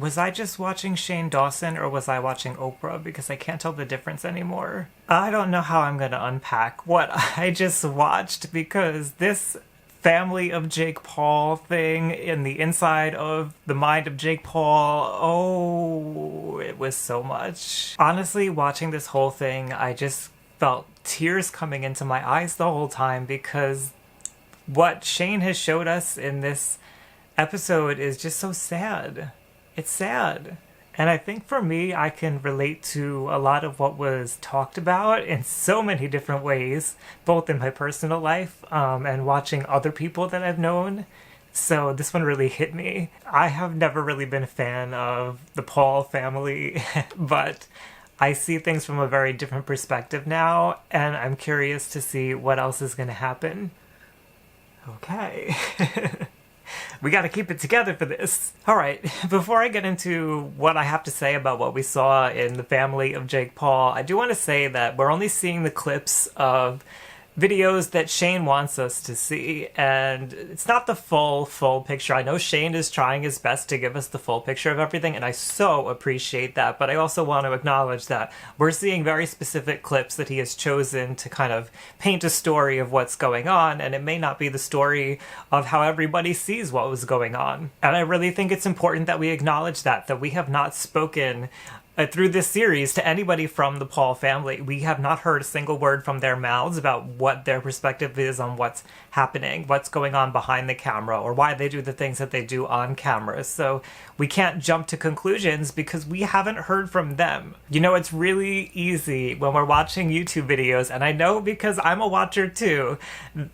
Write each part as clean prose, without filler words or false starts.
Was I just watching Shane Dawson or was I watching Oprah? Because I can't tell the difference anymore. I don't know how I'm going to unpack what I just watched because this family of Jake Paul thing in the inside of the mind of Jake Paul, oh, it was so much. Honestly, watching this whole thing, I just felt tears coming into my eyes the whole time because what Shane has showed us in this episode is just so sad. It's sad. And I think for me, I can relate to a lot of what was talked about in so many different ways, both in my personal life and watching other people that I've known. So this one really hit me. I have never really been a fan of the Paul family, but I see things from a very different perspective now, and I'm curious to see what else is going to happen. Okay. We gotta keep it together for this. Alright, before I get into what I have to say about what we saw in the family of Jake Paul, I do want to say that we're only seeing the clips of videos that Shane wants us to see, and it's not the full picture. I know Shane is trying his best to give us the full picture of everything, and I so appreciate that, but I also want to acknowledge that we're seeing very specific clips that he has chosen to kind of paint a story of what's going on, and it may not be the story of how everybody sees what was going on. And I really think it's important that we acknowledge that we have not spoken through this series to anybody from the Paul family. We have not heard a single word from their mouths about what their perspective is on what's happening, what's going on behind the camera, or why they do the things that they do on camera. So we can't jump to conclusions because we haven't heard from them. You know, it's really easy when we're watching YouTube videos, and I know because I'm a watcher too,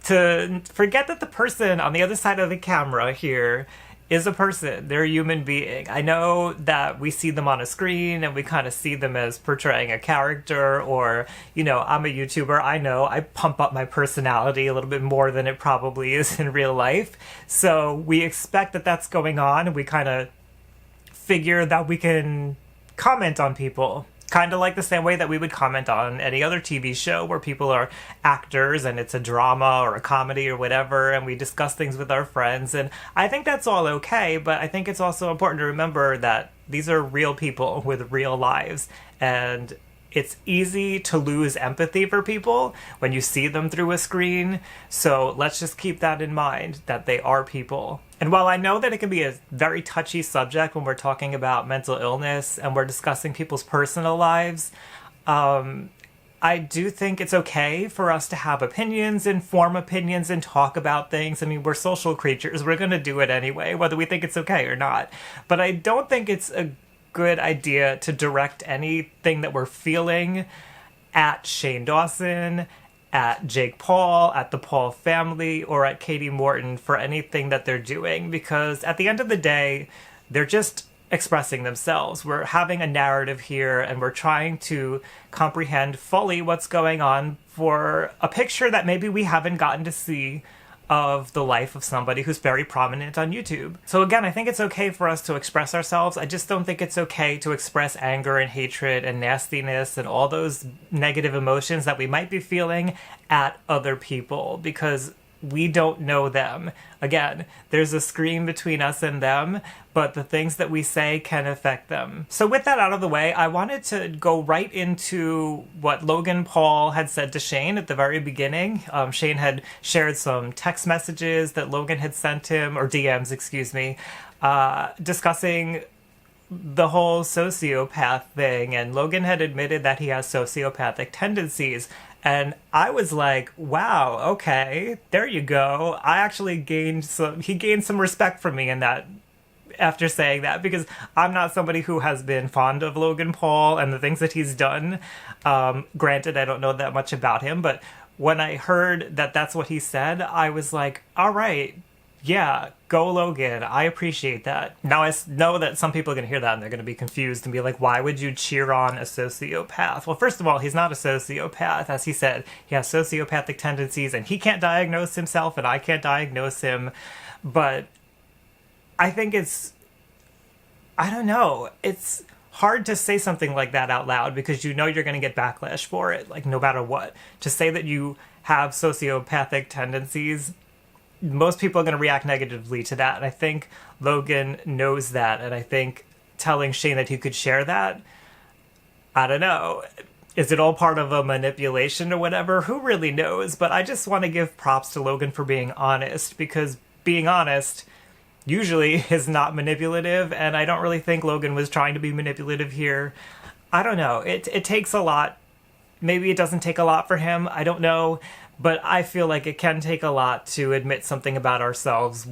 to forget that the person on the other side of the camera here is a person. They're a human being. I know that we see them on a screen and we kind of see them as portraying a character, or, you know, I'm a YouTuber. I know I pump up my personality a little bit more than it probably is in real life. So we expect that that's going on, and we kind of figure that we can comment on people. Kind of like the same way that we would comment on any other TV show where people are actors and it's a drama or a comedy or whatever, and we discuss things with our friends. And I think that's all okay, but I think it's also important to remember that these are real people with real lives, and it's easy to lose empathy for people when you see them through a screen. So let's just keep that in mind, that they are people. And while I know that it can be a very touchy subject when we're talking about mental illness and we're discussing people's personal lives, I do think it's okay for us to have opinions and form opinions and talk about things. I mean, we're social creatures. We're going to do it anyway, whether we think it's okay or not. But I don't think it's a good idea to direct anything that we're feeling at Shane Dawson, at Jake Paul, at the Paul family, or at Katie Morton for anything that they're doing, because at the end of the day, they're just expressing themselves. We're having a narrative here, and we're trying to comprehend fully what's going on for a picture that maybe we haven't gotten to see of the life of somebody who's very prominent on YouTube. So again, I think it's okay for us to express ourselves. I just don't think it's okay to express anger and hatred and nastiness and all those negative emotions that we might be feeling at other people, because we don't know them. Again, there's a screen between us and them, but the things that we say can affect them. So with that out of the way, I wanted to go right into what Logan Paul had said to Shane at the very beginning. Shane had shared some text messages that Logan had sent him, or DMs, excuse me, discussing the whole sociopath thing, and Logan had admitted that he has sociopathic tendencies. And I was like, wow, okay, there you go. I actually he gained some respect from me in that, after saying that, because I'm not somebody who has been fond of Logan Paul and the things that he's done. Granted, I don't know that much about him, but when I heard that that's what he said, I was like, all right, yeah, go Logan. I appreciate that. Now, I know that some people are going to hear that and they're going to be confused and be like, why would you cheer on a sociopath? Well, first of all, he's not a sociopath. As he said, he has sociopathic tendencies and he can't diagnose himself and I can't diagnose him. But I think I don't know. It's hard to say something like that out loud because you know you're going to get backlash for it, like no matter what. To say that you have sociopathic tendencies, most people are going to react negatively to that. And I think Logan knows that. And I think telling Shane that he could share that. I don't know. Is it all part of a manipulation or whatever? Who really knows? But I just want to give props to Logan for being honest, because being honest usually is not manipulative, and I don't really think Logan was trying to be manipulative here. I don't know. It takes a lot. Maybe it doesn't take a lot for him. I don't know. But I feel like it can take a lot to admit something about ourselves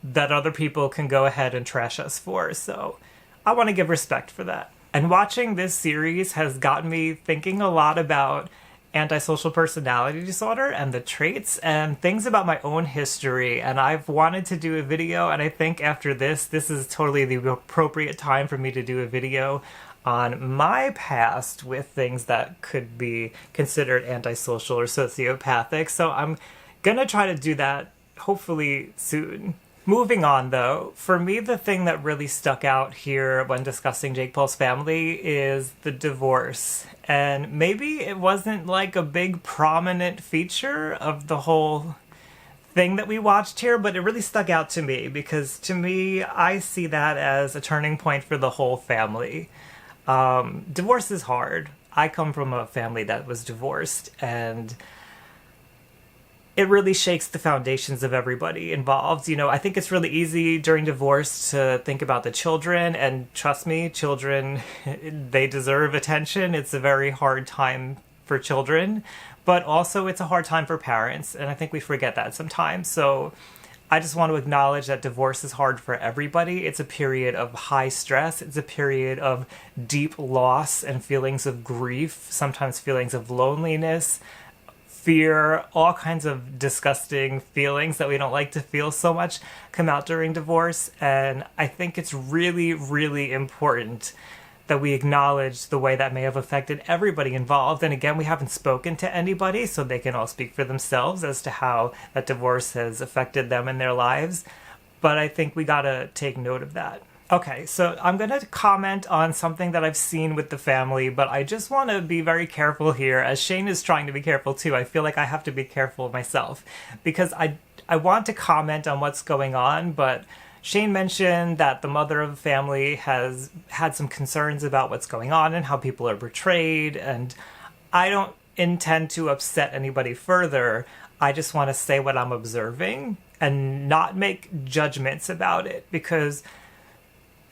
that other people can go ahead and trash us for. So I want to give respect for that. And watching this series has gotten me thinking a lot about antisocial personality disorder and the traits and things about my own history. And I've wanted to do a video, and I think after this is totally the appropriate time for me to do a video on my past with things that could be considered antisocial or sociopathic. So I'm gonna try to do that hopefully soon. Moving on, though, for me, the thing that really stuck out here when discussing Jake Paul's family is the divorce. And maybe it wasn't like a big prominent feature of the whole thing that we watched here, but it really stuck out to me because to me, I see that as a turning point for the whole family. Divorce is hard. I come from a family that was divorced, and it really shakes the foundations of everybody involved. You know, I think it's really easy during divorce to think about the children, and trust me, children, they deserve attention. It's a very hard time for children, but also it's a hard time for parents, and I think we forget that sometimes. So I just want to acknowledge that divorce is hard for everybody. It's a period of high stress. It's a period of deep loss and feelings of grief, sometimes feelings of loneliness, fear, all kinds of disgusting feelings that we don't like to feel so much come out during divorce. And I think it's really, really important that we acknowledge the way that may have affected everybody involved. And again, we haven't spoken to anybody, so they can all speak for themselves as to how that divorce has affected them in their lives. But I think we gotta take note of that. Okay, so I'm going to comment on something that I've seen with the family, but I just want to be very careful here, as Shane is trying to be careful too. I feel like I have to be careful myself, because I want to comment on what's going on, but Shane mentioned that the mother of the family has had some concerns about what's going on and how people are portrayed, and I don't intend to upset anybody further. I just want to say what I'm observing and not make judgments about it, because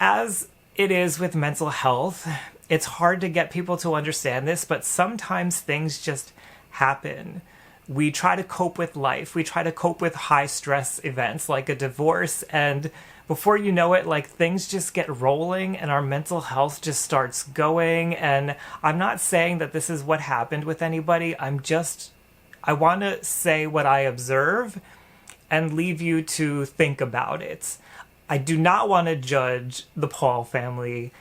as it is with mental health, it's hard to get people to understand this, but sometimes things just happen. We try to cope with life. We try to cope with high stress events like a divorce, and before you know it, like, things just get rolling and our mental health just starts going. And I'm not saying that this is what happened with anybody. I want to say what I observe and leave you to think about it. I do not want to judge the Paul family,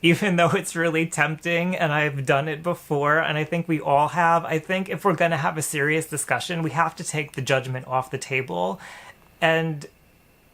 even though it's really tempting, and I've done it before, and I think we all have. I think if we're going to have a serious discussion, we have to take the judgment off the table and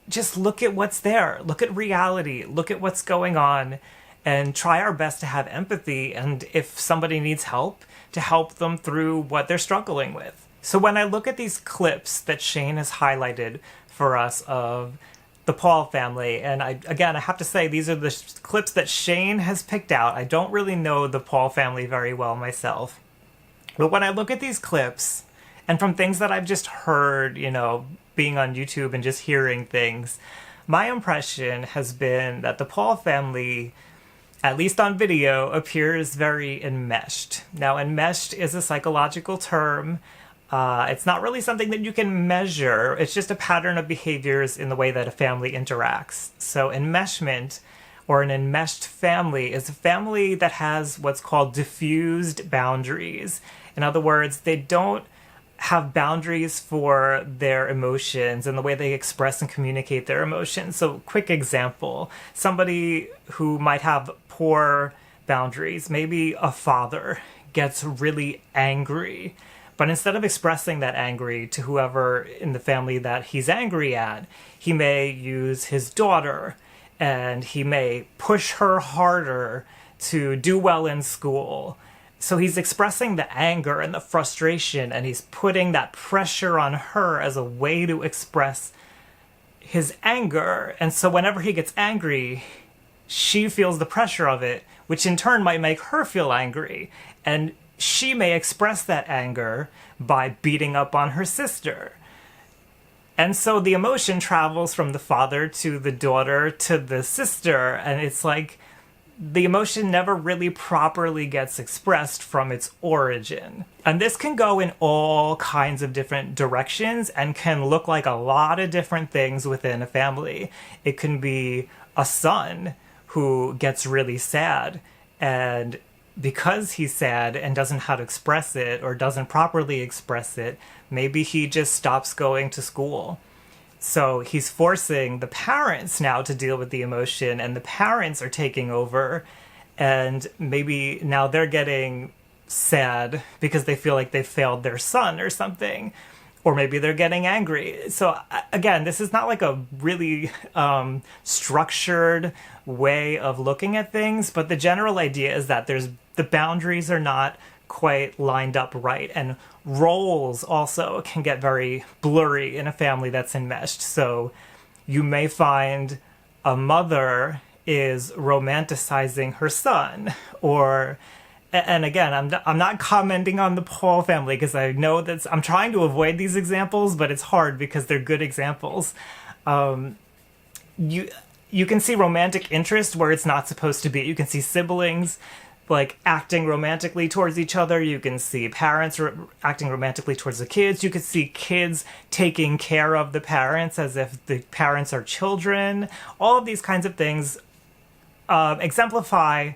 just look at what's there. Look at reality. Look at what's going on, and try our best to have empathy, and if somebody needs help, to help them through what they're struggling with. So when I look at these clips that Shane has highlighted for us of the Paul family, and I have to say, these are the clips that Shane has picked out. I don't really know the Paul family very well myself. But when I look at these clips, and from things that I've just heard, you know, being on YouTube and just hearing things, my impression has been that the Paul family, at least on video, appears very enmeshed. Now, enmeshed is a psychological term. It's not really something that you can measure. It's just a pattern of behaviors in the way that a family interacts. So enmeshment, or an enmeshed family, is a family that has what's called diffused boundaries. In other words, they don't have boundaries for their emotions and the way they express and communicate their emotions. So, quick example, somebody who might have poor boundaries, maybe a father, gets really angry. But instead of expressing that angry to whoever in the family that he's angry at, he may use his daughter, and he may push her harder to do well in school. So he's expressing the anger and the frustration, and he's putting that pressure on her as a way to express his anger. And so whenever he gets angry, she feels the pressure of it, which in turn might make her feel angry. And she may express that anger by beating up on her sister. And so the emotion travels from the father to the daughter to the sister, and it's like the emotion never really properly gets expressed from its origin. And this can go in all kinds of different directions and can look like a lot of different things within a family. It can be a son who gets really sad, and because he's sad and doesn't know how to express it or doesn't properly express it, maybe he just stops going to school. So he's forcing the parents now to deal with the emotion, and the parents are taking over, and maybe now they're getting sad because they feel like they failed their son or something. Or maybe they're getting angry. So again, this is not like a really structured way of looking at things, but the general idea is that the boundaries are not quite lined up right, and roles also can get very blurry in a family that's enmeshed. So you may find a mother is romanticizing her son, or... And again, I'm not commenting on the Paul family because I know that I'm trying to avoid these examples, but it's hard because they're good examples. You can see romantic interest where it's not supposed to be. You can see siblings like acting romantically towards each other. You can see parents acting romantically towards the kids. You can see kids taking care of the parents as if the parents are children. All of these kinds of things exemplify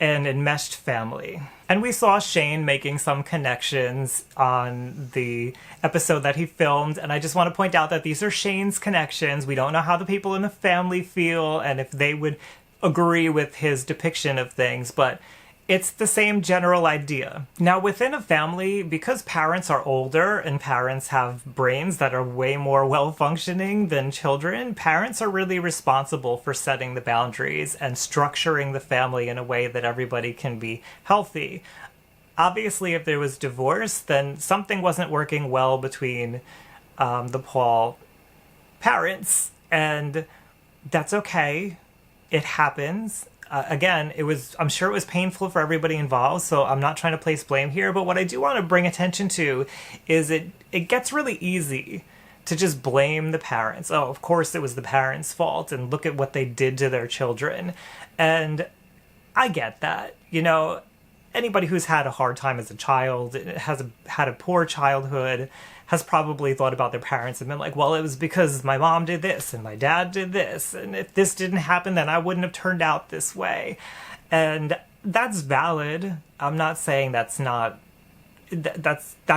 an enmeshed family. And we saw Shane making some connections on the episode that he filmed, and I just want to point out that these are Shane's connections. We don't know how the people in the family feel and if they would agree with his depiction of things, but it's the same general idea. Now, within a family, because parents are older and parents have brains that are way more well-functioning than children, parents are really responsible for setting the boundaries and structuring the family in a way that everybody can be healthy. Obviously, if there was divorce, then something wasn't working well between the Paul parents, and that's okay. It happens. Again, I'm sure it was painful for everybody involved, so I'm not trying to place blame here, but what I do want to bring attention to is it gets really easy to just blame the parents. Oh, of course it was the parents' fault, and look at what they did to their children. And I get that. You know, anybody who's had a hard time as a child, had a poor childhood, has probably thought about their parents and been like, well, it was because my mom did this and my dad did this, and if this didn't happen, then I wouldn't have turned out this way. And that's valid. I'm not saying that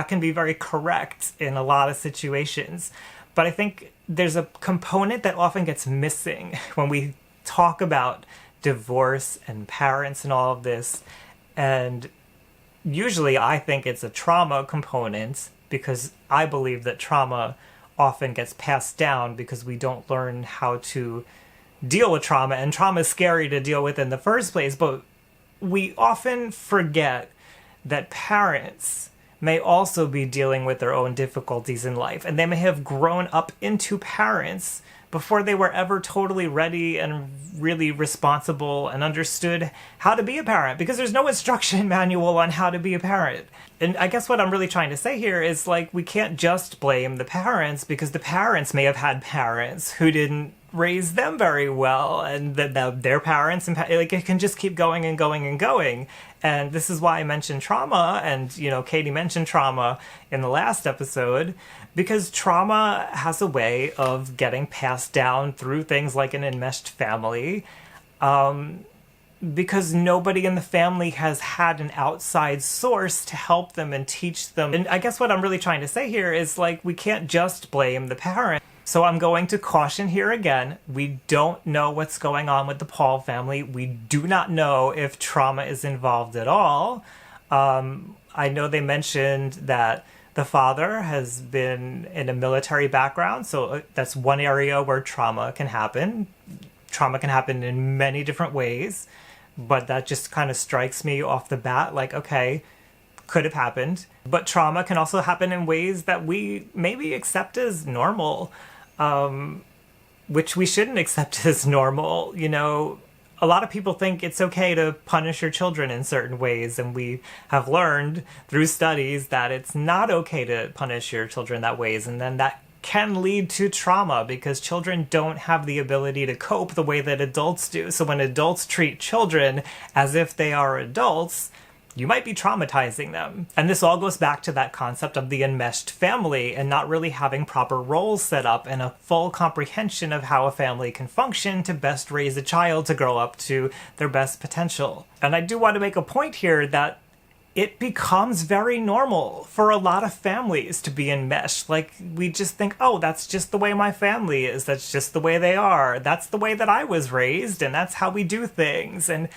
can be very correct in a lot of situations. But I think there's a component that often gets missing when we talk about divorce and parents and all of this. And usually I think it's a trauma component, because I believe that trauma often gets passed down because we don't learn how to deal with trauma, and trauma is scary to deal with in the first place. But we often forget that parents may also be dealing with their own difficulties in life, and they may have grown up into parents before they were ever totally ready and really responsible and understood how to be a parent, because there's no instruction manual on how to be a parent. And I guess what I'm really trying to say here is, like, we can't just blame the parents, because the parents may have had parents who didn't raise them very well, and their parents, and like, it can just keep going and going and going. And this is why I mentioned trauma, and, you know, Katie mentioned trauma in the last episode, because trauma has a way of getting passed down through things like an enmeshed family, because nobody in the family has had an outside source to help them and teach them. And I guess what I'm really trying to say here is, like, we can't just blame the parent. So I'm going to caution here again. We don't know what's going on with the Paul family. We do not know if trauma is involved at all. I know they mentioned that the father has been in a military background, so that's one area where trauma can happen. Trauma can happen in many different ways, but that just kind of strikes me off the bat, like, okay, could have happened. But trauma can also happen in ways that we maybe accept as normal, which we shouldn't accept as normal. You know, a lot of people think it's okay to punish your children in certain ways, and we have learned through studies that it's not okay to punish your children that ways, and then that can lead to trauma because children don't have the ability to cope the way that adults do. So when adults treat children as if they are adults, you might be traumatizing them. And this all goes back to that concept of the enmeshed family and not really having proper roles set up and a full comprehension of how a family can function to best raise a child to grow up to their best potential. And I do want to make a point here that it becomes very normal for a lot of families to be enmeshed. Like, we just think, oh, that's just the way my family is. That's just the way they are. That's the way that I was raised, and that's how we do things. And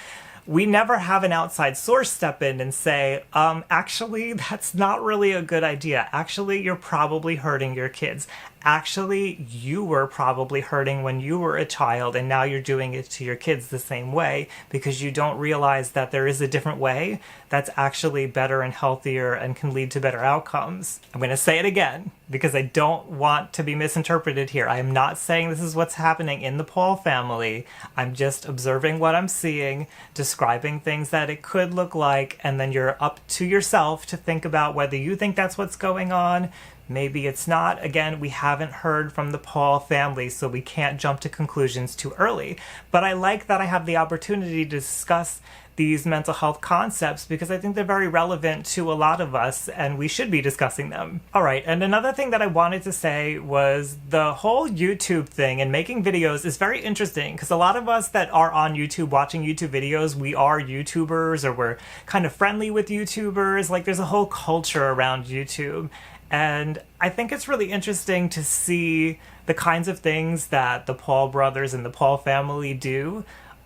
we never have an outside source step in and say, actually, that's not really a good idea. Actually, you're probably hurting your kids. Actually, you were probably hurting when you were a child, and now you're doing it to your kids the same way because you don't realize that there is a different way that's actually better and healthier and can lead to better outcomes. I'm going to say it again because I don't want to be misinterpreted here. I am not saying this is what's happening in the Paul family. I'm just observing what I'm seeing, describing things that it could look like, and then you're up to yourself to think about whether you think that's what's going on. Maybe it's not. Again, we haven't heard from the Paul family, so we can't jump to conclusions too early. But I like that I have the opportunity to discuss these mental health concepts because I think they're very relevant to a lot of us and we should be discussing them. All right, and another thing that I wanted to say was the whole YouTube thing and making videos is very interesting because a lot of us that are on YouTube watching YouTube videos, we are YouTubers or we're kind of friendly with YouTubers. Like, there's a whole culture around YouTube. And I think it's really interesting to see the kinds of things that the Paul brothers and the Paul family do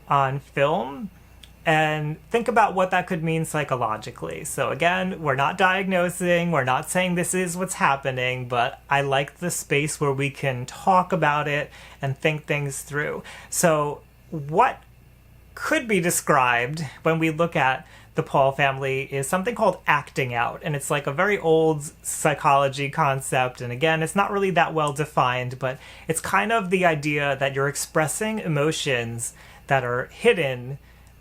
on film and think about what that could mean psychologically. So again, we're not diagnosing, we're not saying this is what's happening, but I like the space where we can talk about it and think things through. So what could be described when we look at the Paul family is something called acting out. And it's like a very old psychology concept. And again, it's not really that well defined, but it's kind of the idea that you're expressing emotions that are hidden,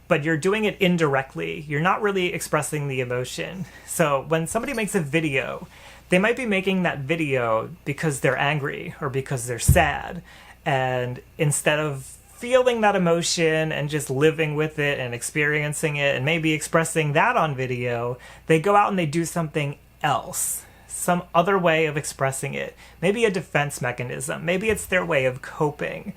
but you're doing it indirectly. You're not really expressing the emotion. So when somebody makes a video, they might be making that video because they're angry or because they're sad. And instead of feeling that emotion and just living with it and experiencing it and maybe expressing that on video, they go out and they do something else, some other way of expressing it. Maybe a defense mechanism. Maybe it's their way of coping.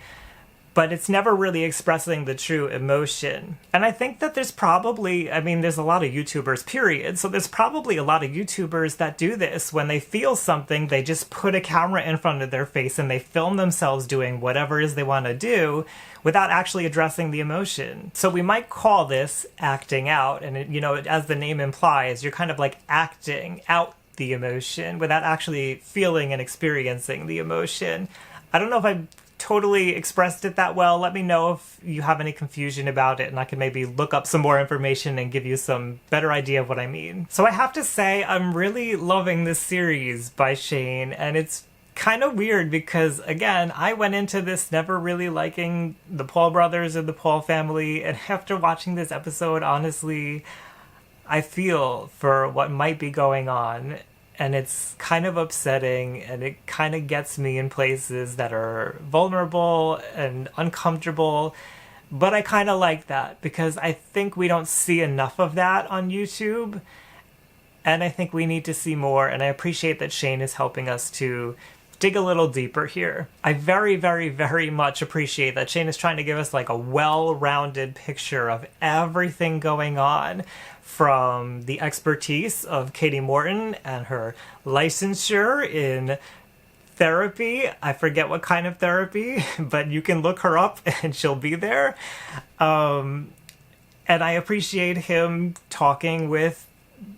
But it's never really expressing the true emotion. And I think that there's probably, there's a lot of YouTubers, period. So there's probably a lot of YouTubers that do this. When they feel something, they just put a camera in front of their face and they film themselves doing whatever it is they want to do without actually addressing the emotion. So we might call this acting out. And, as the name implies, you're kind of like acting out the emotion without actually feeling and experiencing the emotion. I don't know if I totally expressed it that well. Let me know if you have any confusion about it and I can maybe look up some more information and give you some better idea of what I mean. So I have to say, I'm really loving this series by Shane, and it's kind of weird because, again, I went into this never really liking the Paul brothers or the Paul family, and after watching this episode, honestly, I feel for what might be going on. And it's kind of upsetting, and it kind of gets me in places that are vulnerable and uncomfortable. But I kind of like that because I think we don't see enough of that on YouTube. And I think we need to see more. And I appreciate that Shane is helping us to dig a little deeper here. I very, very, very much appreciate that Shane is trying to give us like a well-rounded picture of everything going on, from the expertise of Katie Morton and her licensure in therapy. I forget what kind of therapy, but you can look her up and she'll be there. And I appreciate him talking with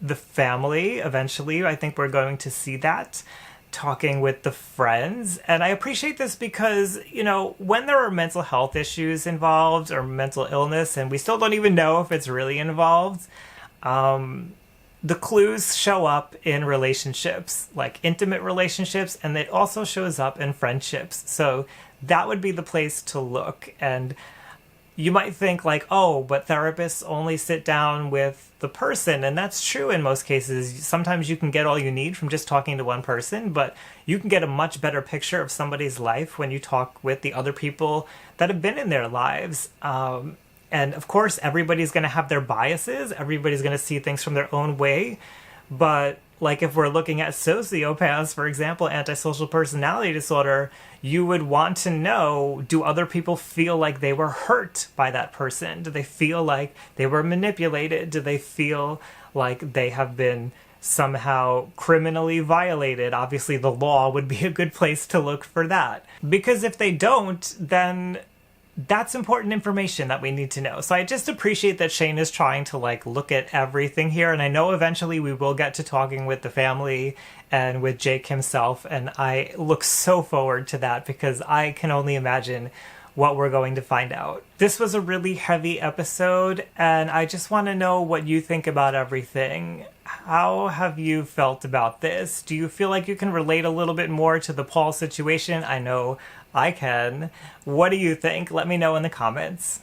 the family eventually. I think we're going to see that. Talking with the friends. And I appreciate this because, when there are mental health issues involved or mental illness, and we still don't even know if it's really involved, the clues show up in relationships, like intimate relationships, and it also shows up in friendships. So that would be the place to look. And you might think like, oh, but therapists only sit down with the person, and that's true in most cases. Sometimes you can get all you need from just talking to one person, but you can get a much better picture of somebody's life when you talk with the other people that have been in their lives. And of course, everybody's going to have their biases. Everybody's going to see things from their own way. But like if we're looking at sociopaths, for example, antisocial personality disorder, you would want to know, do other people feel like they were hurt by that person? Do they feel like they were manipulated? Do they feel like they have been somehow criminally violated? Obviously, the law would be a good place to look for that. Because if they don't, then that's important information that we need to know. So I just appreciate that Shane is trying to like look at everything here, and I know eventually we will get to talking with the family and with Jake himself, and I look so forward to that because I can only imagine what we're going to find out. This was a really heavy episode, and I just want to know what you think about everything. How have you felt about this? Do you feel like you can relate a little bit more to the Paul situation? I know I can. What do you think? Let me know in the comments.